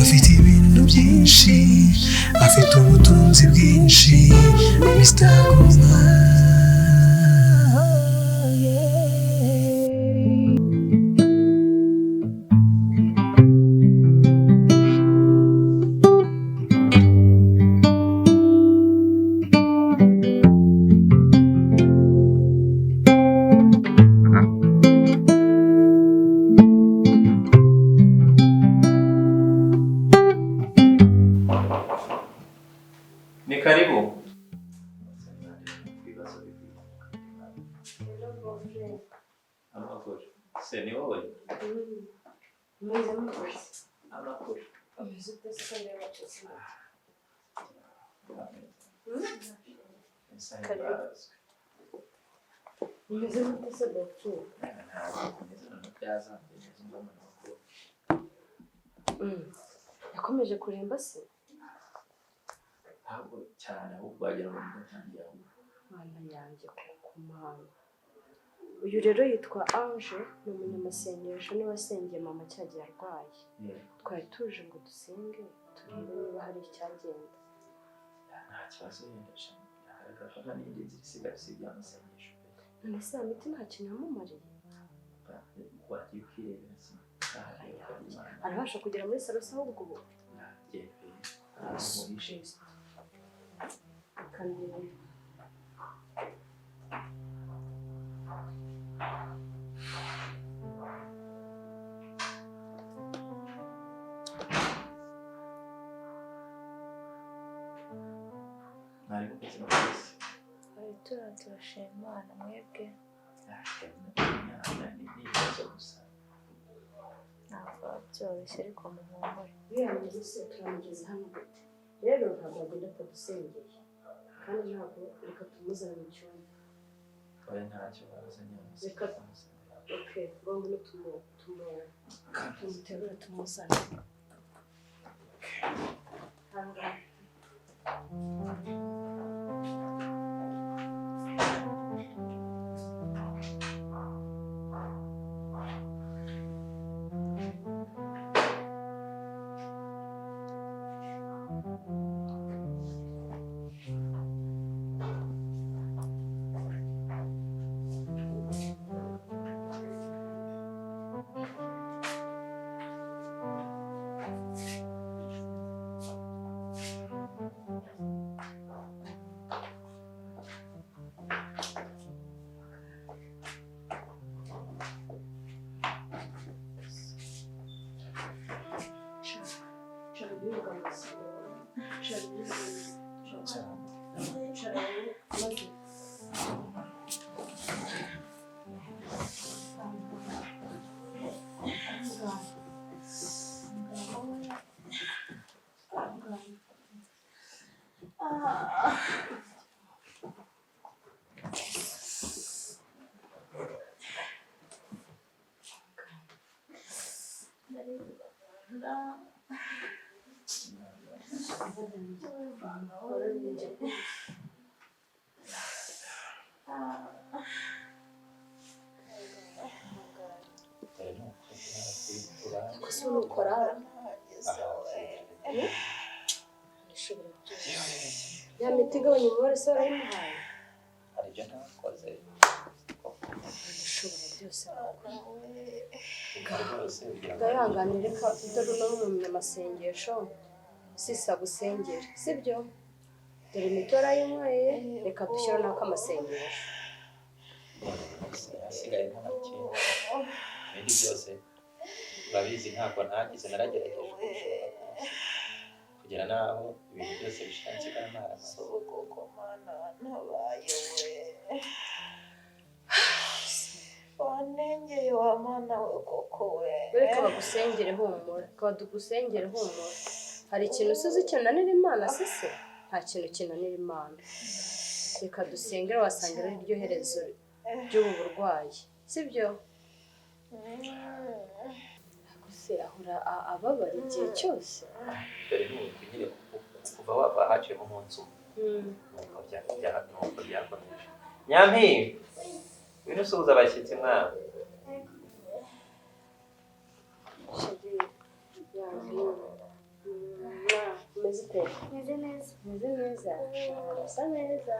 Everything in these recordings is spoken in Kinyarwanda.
afite ibintu byinshi, afite ubutunzi bwinshi. Mr. Haguma. Ni karibu. Amakuru. Se ni wowe? Mwiza mukuru. Amakuru. Ameze utese rero cyose. Mwiza mutese doktor. Yakomeje kuremba se? Ntabwo cyane ahubwo wagira ngo ntangiye aho. Mwana yanjye kumana. Uyu rero yitwa Ange, ni umunyamasengesho niwe wasengeye mama cyagiye arwaye. Twari tuje ngo dusenge turebe niba hari icyagenda. Nta kibazo yendesha. Yagaragaza n'ingenzi zisigaye by'amasengesho. None se imiti nta kintu yamumariye? Wagiye kwirebera se. Arabasha kugera muri salo se ahubwo ubu? Kandi nari kuzi no kwisi. Turashima Imana mwebwe. Ni ibibazo gusa. Ntabwo byoroshye ariko muhumure. biriya se turamugeze hano gute? Rero ntabwo agenda atadusengeye. Kandi ntabwo reka tumuzane mu cyumba. Oya ntacyo bazanye. Reka okay, bombi tumuterure tumuzane. Hanga. Ya miti igabanya umubare se warayimuhaye? Hari ibyo ntakoze. Ushobora byose gayanganire ka dore no mu munyamasengesho sisa gusengera sibyo? Dore imitora y'umwaye reka dushyira nako amasengesho. Asigaye nta kintu. Ibindi byose urabizi ntabwo ntagize naragerageje kugera naho ibintu byose bishanze kandi naraso Koko mana nabaye we. Wanengeye wa mana we koko we. Reka bagusengere humura, dugusengere humura. Hari ikintu usize kinanira Imana sise? Nta kintu kinanira Imana. Reka dusengere wasangira iryo herezo ry'ubu burwayi sibyo? Gusa ahura ababara igihe cyose. Dore n'ubu nyine kuva wava haciye mu munsi nuko byakomeje. Nyampi wino suhuza abashyitsi mwana. bite? Meze neza. Meze neza? Urasa neza.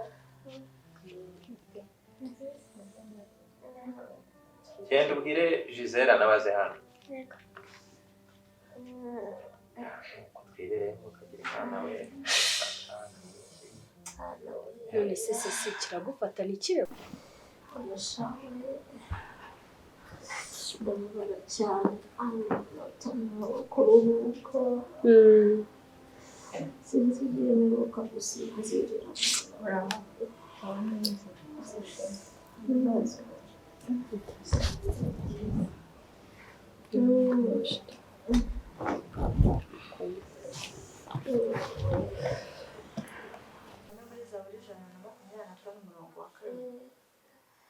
Genda ubwire Gisele nabaze hano. Yego. Twirire ukagira imana we. None se kiragufata ntikibeho? Ndababara cyane amanota kuruhuka sinzi igihe mperuka gusinzirira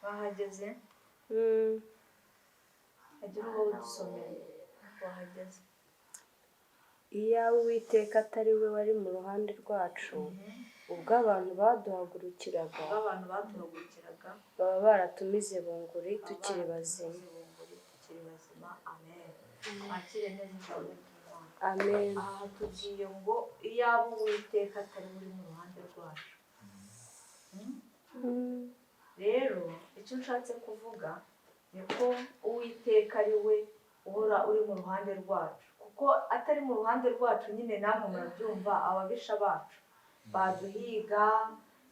bahageze agira uwo dusomeye wahageze Iyo Uwiteka atari we wari mu ruhande rwacu ubwo abantu baduhagurukiraga baba baratumize bunguri tukiri bazima. amen akire neza ijambo ry'Imana. Amen. aha tugiye ngo iyaba Uwiteka atari muri mu ruhande rwacu. Rero icyo nshatse kuvuga ni ko Uwiteka ari we uhora uri mu ruhande rwacu, kuko atari mu ruhande rwacu nyine namwe murabyumva ababisha bacu baduhiga.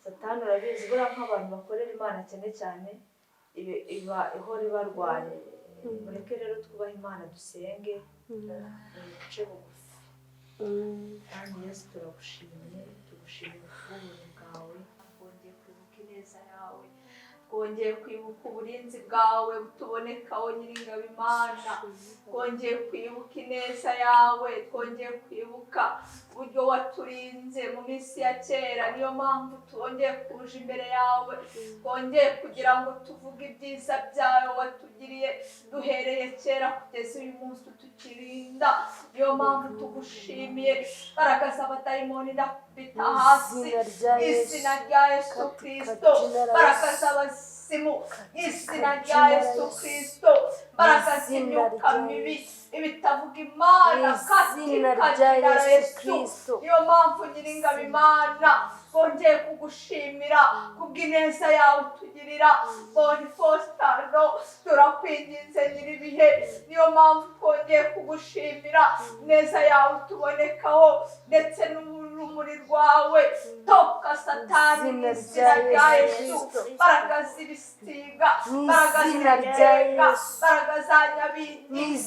Satani urabizi buriya nk'abantu bakorera Imana cyane cyane iba ihora ibarwanya. Mureke rero twubahe Imana dusenge duce bugufi. Kandi Yesu turagushimiye, tugushimiye ubuntu bwawe, twongeye kwibuka ineza yawe, twongeye kwibuka uburinzi bwawe butubonekaho Nyiringabo Imana, twongeye kwibuka ineza yawe, twongeye kwibuka uburyo waturinze mu minsi ya kera. Niyo mpamvu twongeye kuja imbere yawe, twongeye kugira ngo tuvuge ibyiza byawe watugiriye duhereye kera kugeza uyu munsi tukirinda. Niyo mpamvu tugushimiye. Barakaza abadayimoni ndakubita hasi izina rya Yesu Kristo. Barakaza abasimu izina rya Yesu Kristo. Barakaza imyuka mibi ibitavuga Imana katika Yesu. Niyo mpamvu Nyiringabo Imana twongeye kugushimira kubw'ineza yawe utugirira. Boni Fostano turakwinginze Nyiribihe, niyo mpamvu twongeye kugushimira ineza yawe tubonekaho ndetse n'urumuri rwawe. Toka Satani mu izina rya Yesu. Baragaza ibisiga, baragaza ibitega, baragaza nyabingi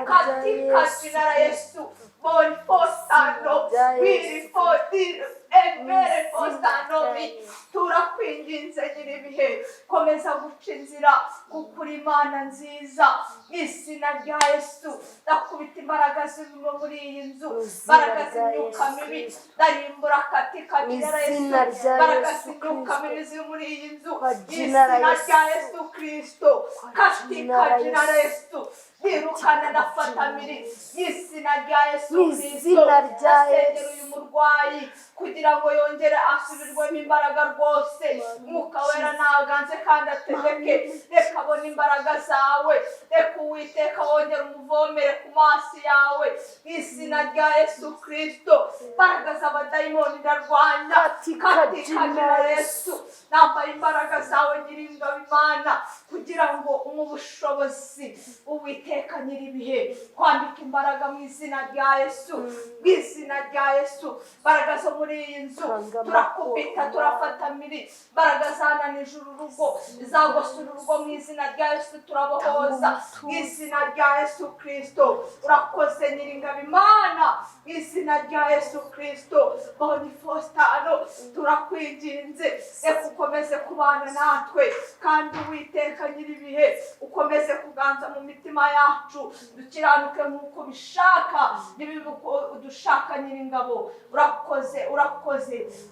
katika jina la Yesu. Boni Fostano wiri fodire Evere Fostanomi turakwinginze Nyiribihe, komeza guca inzira kuko uri Imana nziza. Izina rya Yesu ndakubita imbaraga zirimo muri iyi nzu, baragaza imyuka mibi ndarimbura katika jina la Yesu. Baragaza imyuka mibi ziri muri iyi nzu izina rya Yesu Kristo katika jina la Yesu. Birukana na fatamiri izina rya Yesu Kristo. Asengera uyu murwayi kugira ngo yongere asubirwemo imbaraga rwose. Mwuka Wera naganze kandi ategeke, reka abone imbaraga zawe. Reka Uwiteka wongere umuvomere ku maso yawe izina rya Yesu Kristo. Baragaza abadayimoni ndarwanya katika jina la Yesu. Nambaye imbaraga zawe Nyiringabo Imana kugira ngo umubushobozi Uwiteka Nyiribihe kwandika imbaraga mu izina rya Yesu. Mu izina rya Yesu baragaza muri iyi nzu turakubita turafatamiri baragazana nijuru urugo izagosura urugo mu izina rya Yesu. Turabohoza mu izina rya Yesu Kristo. Urakoze Nyiringabo Imana mu izina rya Yesu Kristo. Boni Fostano turakwinginze, reka ukomeze kubana natwe kandi Uwiteka Nyiribihe ukomeze kuganza mu mitima yacu, dukiranuke nk'uko bishaka n'ibibi uko udushaka Nyiringabo. Urakoze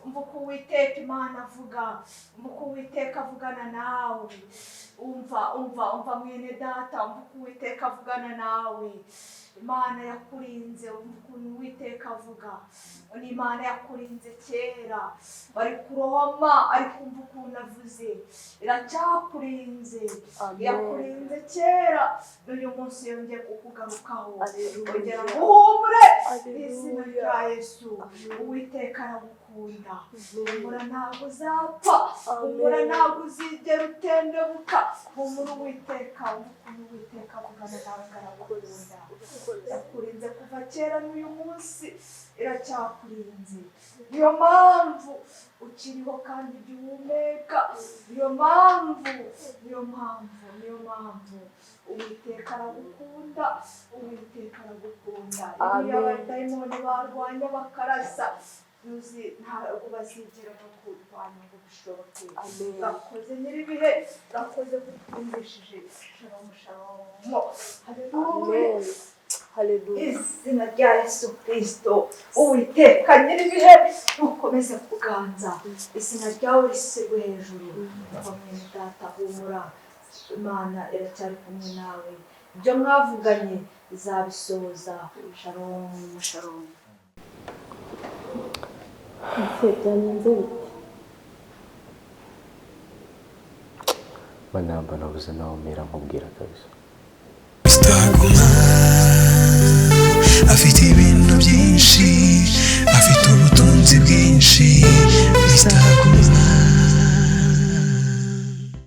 umva uko Uwiteka Imana avuga, umva uko Uwiteka avugana nawe. umva mwene data, umva uko Uwiteka avugana nawe. Imana yakurinze, umva ukuntu Uwiteka avuga. Ni Imana yakurinze kera, bari kurohama ariko umva ukuntu avuze, iracyakurinze, yakurinze kera, n'uyu munsi yongeye kukugarukaho. Ongera guhumure izina rya Yesu. Uwiteka aragukunda, humura ntabwo uzapfa, humura ntabwo uzigera utendebuka. Humura Uwiteka, ukuntu Uwiteka avugana nawe aragukunda. Yakurinze kuva kera n'uyu munsi iracyakurinze. Niyo mpamvu ukiriho kandi ugihumeka. Niyo mpamvu Uwiteka aragukunda, Uwiteka aragukunda. Iyo abadayimoni barwanya bakarasa, ntabwo bazigera bakurwanya ngo bishoboke. Urakoze nyir'ibihe, urakoze kutwumvishije. Shalom shalom. Haleluya. Izina rya Yesu Kristo, Uwiteka nyir'ibihe, ukomeze kuganza. Izina ryawe rishyirwe hejuru. Mwene data humura, Imana iracyari kumwe nawe. Ibyo mwavuganye izabisohoza. Shalom shalom. byagenze bite? Manamba nabuze nawe mera nkubwira kabisa. Mr. Guma afite